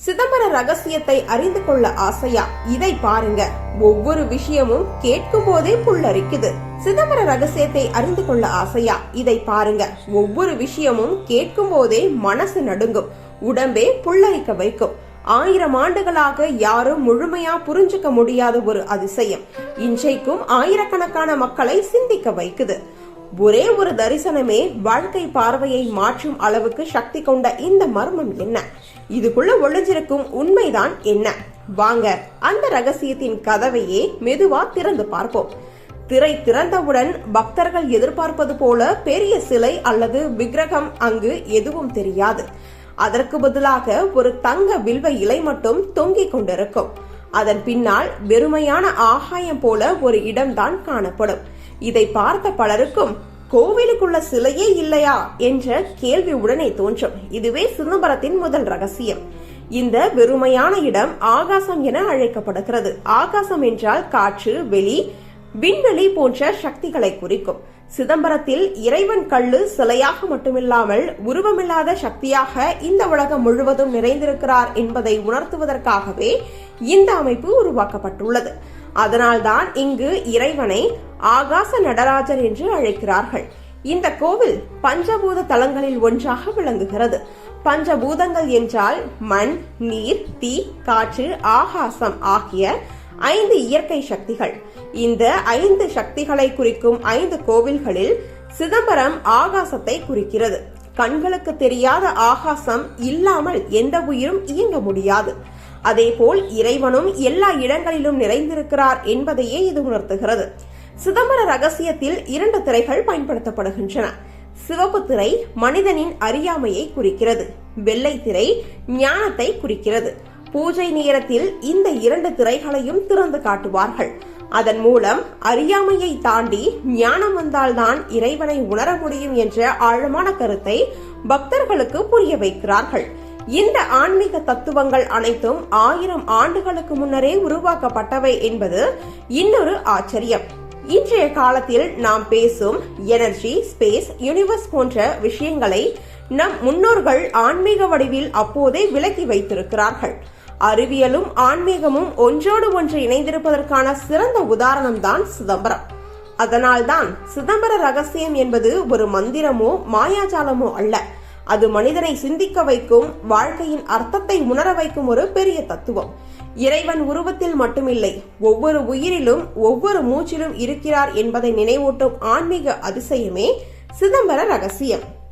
சிதம்பர ரகசியத்தை அறிந்து கொள்ள ஆசையா? இதை பாருங்க. ஒவ்வொரு விஷயமும் கேட்கும் போதே புல்லரிக்குது. சிதம்பர ரகசியத்தை அறிந்து கொள்ள ஆசையா? இதை பாருங்க. ஒவ்வொரு விஷயமும் கேட்கும் போதே மனசு நடுங்கும், உடம்பே புல்லரிக்க வைக்கும். 1000 ஆண்டுகளாக யாரும் முழுமையா புரிஞ்சுக்க முடியாத ஒரு அதிசயம் இன்றைக்கும் ஆயிரக்கணக்கான மக்களை சிந்திக்க வைக்குது. ஒரே ஒரு தரிசனமே வாழ்க்கை பார்வையை மாற்றும் அளவுக்கு சக்தி கொண்ட இந்த மர்மம் என்ன? இதுக்குள்ள ஒளிஞ்சிருக்கும் உண்மைதான் என்ன? வாங்க அந்த ரகசியத்தின் கதவையே மெதுவா திறந்து பார்ப்போம். திரை திறந்தவுடன் பக்தர்கள் எதிர்பார்ப்பது போல பெரிய சிலை அல்லது விக்கிரகம் அங்கு எதுவும் தெரியாது. அதற்கு பதிலாக ஒரு தங்க வில்வ இலை மட்டும் தொங்கிக் கொண்டிருக்கும். அதன் பின்னால் வெறுமையான ஆகாயம் போல ஒரு இடம்தான் காணப்படும். இதை பார்த்த பலருக்கும் கோவிலுக்குள்ள சிலையே இல்லையா என்ற கேள்வி உடனே தோன்றும். இதுவே சிதம்பரத்தின் முதல் ரகசியம். இந்த வெறுமையான இடம் ஆகாசம் என அழைக்கப்படுகிறது. ஆகாசம் என்றால் காற்று, வெளி, விண்வெளி போன்ற சக்திகளை குறிக்கும். சிதம்பரத்தில் இறைவன் கல்லு சிலையாக மட்டுமில்லாமல் உருவமில்லாத சக்தியாக இந்த உலகம் முழுவதும் நிறைந்திருக்கிறார் என்பதை உணர்த்துவதற்காகவே இந்த அமைப்பு உருவாக்கப்பட்டுள்ளது. அதனால்தான் இங்கு இறைவனை ஆகாச நடராஜர் என்று அழைக்கிறார்கள். இந்த கோவில் பஞ்சபூத தலங்களில் ஒன்றாக விளங்குகிறது. பஞ்சபூதங்கள் என்றால் மண், நீர், தீ, காற்று, ஆகாசம் ஆகிய 5 இயற்கை சக்திகள். இந்த 5 சக்திகளை குறிக்கும் 5 கோவில்களில் சிதம்பரம் ஆகாசத்தை குறிக்கிறது. கண்களுக்கு தெரியாத ஆகாசம் இல்லாமல் எந்த உயிரும் இயங்க முடியாது. அதேபோல் இறைவனும் எல்லா இடங்களிலும் நிறைந்திருக்கிறார் என்பதையே இது உணர்த்துகிறது. சிதம்பர ரகசியத்தில் 2 திரைகள் பயன்படுத்தப்படுகின்றன. சிவப்பு திரை மனிதனின் அறியாமையை குறிக்கிறது. வெள்ளை திரை ஞானத்தை குறிக்கிறது. பூஜை நேரத்தில் இந்த 2 திரைகளையும் திறந்து காட்டுவார்கள். அதன் மூலம் அறியாமையை தாண்டி ஞானம் வந்தால்தான் இறைவனை உணர முடியும் என்ற ஆழமான கருத்தை பக்தர்களுக்கு புரிய வைக்கிறார்கள். இந்த ஆன்மீக தத்துவங்கள் அனைத்தும் 1000 ஆண்டுகளுக்கு முன்னரே உருவாக்கப்பட்டவை என்பது இன்னொரு ஆச்சரியம். இன்றைய காலத்தில் நாம் பேசும் எனர்ஜி, ஸ்பேஸ், யூனிவர்ஸ் போன்ற விஷயங்களை நம் முன்னோர்கள் ஆன்மீக வடிவில் அப்போதே விளக்கி வைத்திருக்கிறார்கள். அறிவியலும் ஆன்மீகமும் ஒன்றோடு ஒன்று இணைந்திருப்பதற்கான சிறந்த உதாரணம் தான் சிதம்பரம். அதனால்தான் சிதம்பர ரகசியம் என்பது ஒரு மந்திரமோ மாயாஜாலமோ அல்ல. அது மனிதனை சிந்திக்க வைக்கும், வாழ்க்கையின் அர்த்தத்தை உணர வைக்கும் ஒரு பெரிய தத்துவம். இறைவன் உருவத்தில் மட்டுமில்லை, ஒவ்வொரு உயிரிலும் ஒவ்வொரு மூச்சிலும் இருக்கிறார் என்பதை நினைவூட்டும் ஆன்மீக அதிசயமே சிதம்பர ரகசியம்.